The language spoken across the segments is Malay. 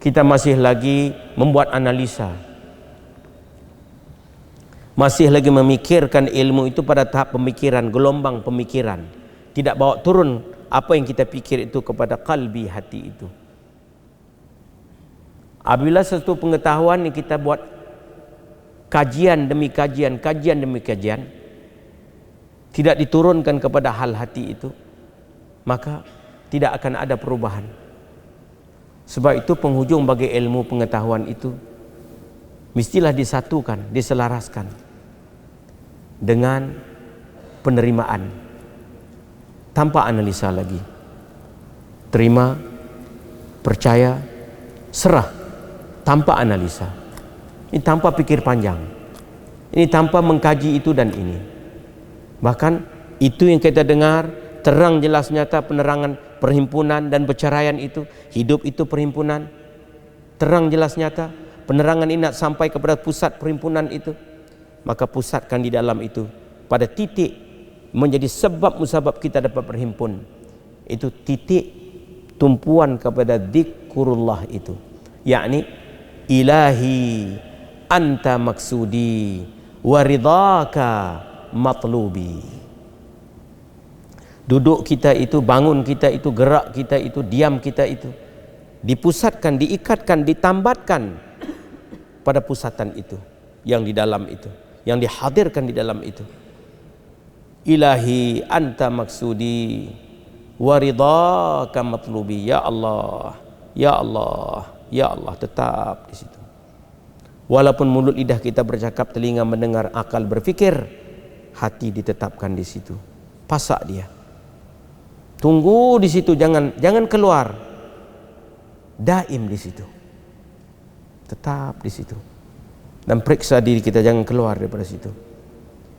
Kita masih lagi membuat analisa, masih lagi memikirkan ilmu itu pada tahap pemikiran, gelombang pemikiran. Tidak bawa turun apa yang kita pikir itu kepada kalbi, hati itu. Apabila satu pengetahuan yang kita buat kajian demi kajian, kajian demi kajian, tidak diturunkan kepada hal hati itu, maka tidak akan ada perubahan. Sebab itu penghujung bagi ilmu pengetahuan itu mestilah disatukan, diselaraskan dengan penerimaan tanpa analisa lagi. Terima, percaya, serah tanpa analisa. Ini tanpa pikir panjang. Ini tanpa mengkaji itu dan ini. Bahkan itu yang kita dengar terang jelas nyata penerangan perhimpunan dan perceraian itu, hidup itu perhimpunan, terang jelas nyata penerangan ini nak sampai kepada pusat perhimpunan itu, maka pusatkan di dalam itu pada titik menjadi sebab musabab kita dapat berhimpun, itu titik tumpuan kepada zikrullah itu, yakni ilahi anta maksudi waridhaka matlubi. Duduk kita itu, bangun kita itu, gerak kita itu, diam kita itu dipusatkan, diikatkan, ditambatkan pada pusatan itu, yang di dalam itu, yang dihadirkan di dalam itu. Ilahi anta maksudi waridhaka matlubi. Ya Allah, ya Allah, ya Allah, tetap di situ. Walaupun mulut lidah kita bercakap, telinga mendengar, akal berfikir, hati ditetapkan di situ. Pasak dia. Tunggu di situ, jangan keluar. Daim di situ. Tetap di situ. Dan periksa diri kita, jangan keluar daripada situ.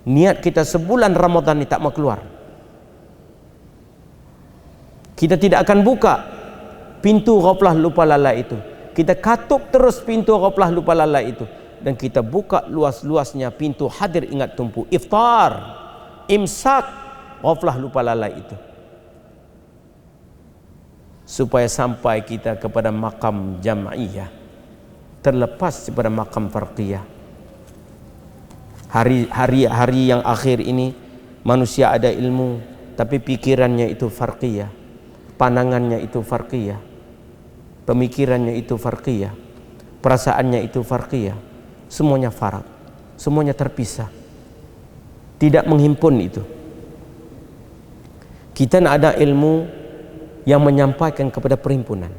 Niat kita sebulan Ramadan ini tak mau keluar. Kita tidak akan buka pintu ghaflah lupa lalai itu. Kita katup terus pintu ghaflah lupa lalai itu, dan kita buka luas-luasnya pintu hadir ingat tumpu, iftar, imsak, ghaflah lupa lalai itu, supaya sampai kita kepada makam jam'iyah, terlepas daripada makam farqiyah. Hari yang akhir ini manusia ada ilmu, tapi pikirannya itu farqiyah, pandangannya itu farqiyah, pemikirannya itu farqiyah, perasaannya itu farqiyah. Semuanya farak, semuanya terpisah, tidak menghimpun itu. Kita nak ada ilmu yang menyampaikan kepada perhimpunan.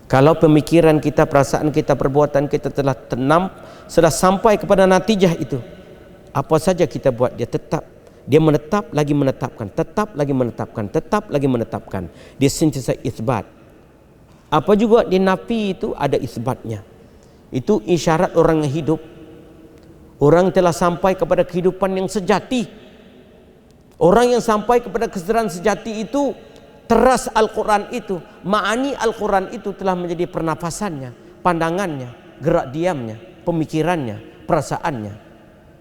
Kalau pemikiran kita, perasaan kita, perbuatan kita telah tenam, sudah sampai kepada natijah itu, apa saja kita buat dia tetap, dia menetap lagi menetapkan, tetap lagi menetapkan, tetap lagi menetapkan. Dia sentiasa isbat. Apa juga di nafi itu ada isbatnya. Itu isyarat orang yang hidup. Orang telah sampai kepada kehidupan yang sejati. Orang yang sampai kepada kesedaran sejati itu, teras Al-Quran itu, ma'ani Al-Quran itu telah menjadi pernafasannya, pandangannya, gerak diamnya, pemikirannya, perasaannya,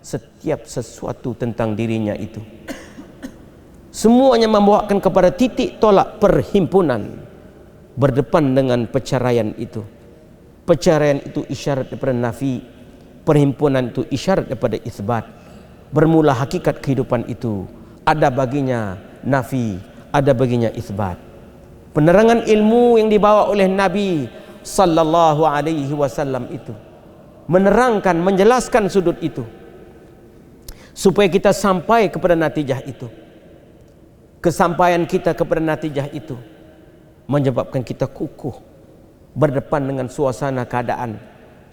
setiap sesuatu tentang dirinya itu. Semuanya membawakan kepada titik tolak perhimpunan, berdepan dengan perceraian itu. Perceraian itu isyarat daripada nafi, perhimpunan itu isyarat daripada isbat. Bermula hakikat kehidupan itu, ada baginya nafi, ada baginya isbat. Penerangan ilmu yang dibawa oleh Nabi sallallahu alaihi wasallam itu menerangkan, menjelaskan sudut itu, supaya kita sampai kepada natijah itu. Kesampaian kita kepada natijah itu menyebabkan kita kukuh berdepan dengan suasana keadaan,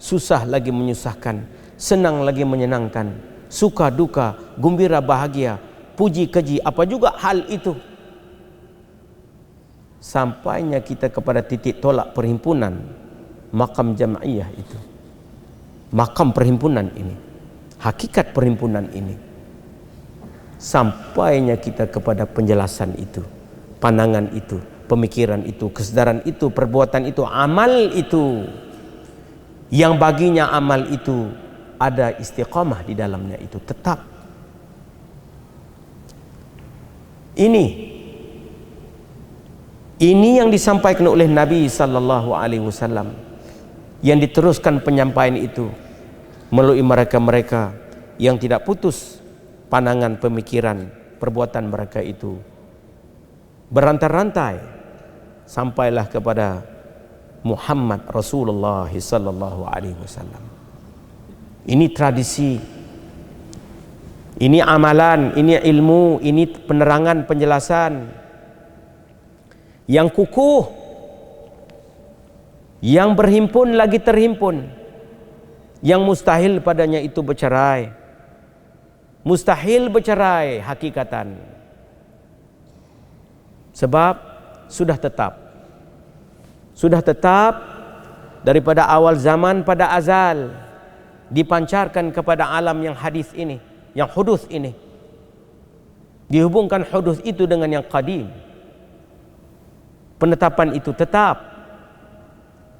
susah lagi menyusahkan, senang lagi menyenangkan, suka duka, gembira bahagia, puji keji, apa juga hal itu. Sampainya kita kepada titik tolak perhimpunan, makam jam'iyah itu, makam perhimpunan ini, hakikat perhimpunan ini. Sampainya kita kepada penjelasan itu, pandangan itu, pemikiran itu, kesedaran itu, perbuatan itu, amal itu, yang baginya amal itu ada istiqamah di dalamnya itu, tetap. Ini Ini yang disampaikan oleh Nabi sallallahu alaihi wasallam, yang diteruskan penyampaian itu melalui mereka-mereka yang tidak putus pandangan, pemikiran, perbuatan mereka itu berantai-rantai sampailah kepada Muhammad Rasulullah sallallahu alaihi wasallam. Ini tradisi, ini amalan, ini ilmu, ini penerangan, penjelasan yang kukuh, yang berhimpun lagi terhimpun, yang mustahil padanya itu bercerai, mustahil bercerai hakikatan, sebab sudah tetap daripada awal zaman pada azal dipancarkan kepada alam yang hadis ini, yang hudus ini, dihubungkan hudus itu dengan yang qadim. Penetapan itu tetap,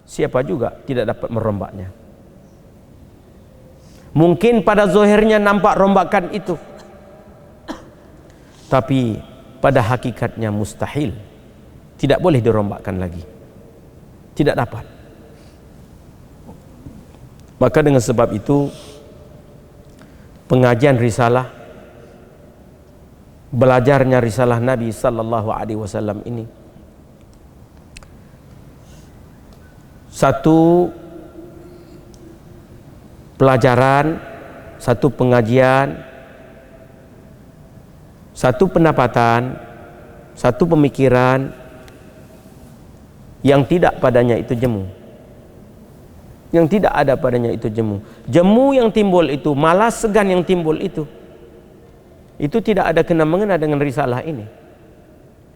siapa juga tidak dapat merombaknya. Mungkin pada zahirnya nampak rombakan itu, tapi pada hakikatnya mustahil, tidak boleh dirombakkan lagi, tidak dapat. Maka dengan sebab itu pengajian risalah, belajarnya risalah Nabi sallallahu alaihi wasallam ini satu pelajaran, satu pengajian, satu pendapatan, satu pemikiran yang tidak padanya itu jemu, yang tidak ada padanya itu jemu. Jemu yang timbul itu, malas segan yang timbul itu tidak ada kena mengena dengan risalah ini.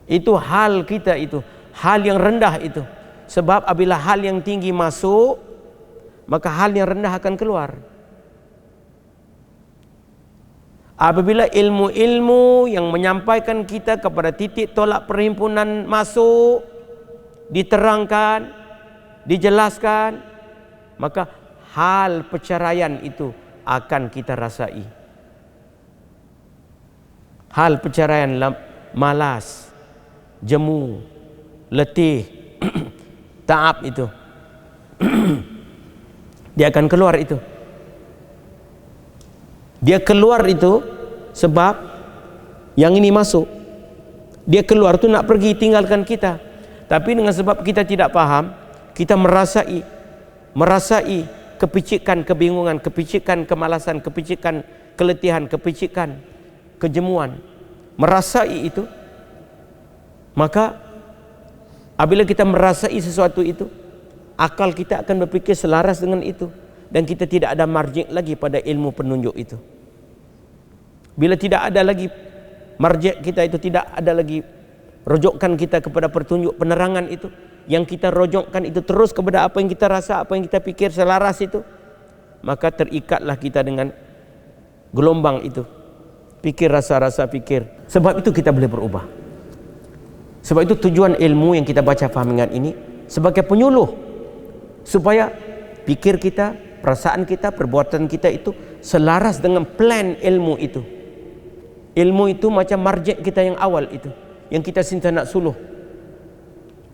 Itu hal kita, itu hal yang rendah itu. Sebab apabila hal yang tinggi masuk, maka hal yang rendah akan keluar. Apabila ilmu-ilmu yang menyampaikan kita kepada titik tolak perhimpunan masuk, diterangkan, dijelaskan, maka hal perceraian itu akan kita rasai. Hal perceraian, malas, jemu, letih, taab itu dia akan keluar itu. Dia keluar itu sebab yang ini masuk. Dia keluar itu nak pergi tinggalkan kita. Tapi dengan sebab kita tidak paham, kita merasai kepicikan, kebingungan, kepicikan, kemalasan, kepicikan, keletihan, kepicikan, kejemuan. Merasai itu, maka apabila kita merasai sesuatu itu, akal kita akan berpikir selaras dengan itu, dan kita tidak ada marjik lagi pada ilmu penunjuk itu. Bila tidak ada lagi marjik kita itu, tidak ada lagi rojokkan kita kepada petunjuk penerangan itu, yang kita rojokkan itu terus kepada apa yang kita rasa, apa yang kita pikir selaras itu, maka terikatlah kita dengan gelombang itu, pikir, rasa-rasa pikir. Sebab itu kita boleh berubah. Sebab itu tujuan ilmu yang kita baca fahamingan ini sebagai penyuluh, supaya pikir kita, perasaan kita, perbuatan kita itu selaras dengan plan ilmu itu. Ilmu itu macam marjik kita yang awal itu, yang kita cinta nak suluh,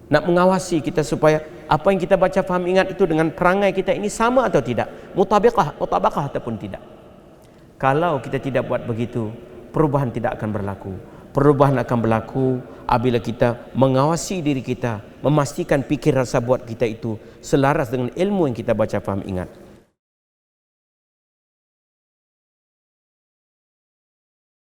nak mengawasi kita supaya apa yang kita baca fahamingan itu dengan perangai kita ini sama atau tidak, mutabakah ataupun tidak. Kalau kita tidak buat begitu, perubahan tidak akan berlaku. Perubahan akan berlaku apabila kita mengawasi diri kita, memastikan pikir rasa buat kita itu selaras dengan ilmu yang kita baca faham ingat.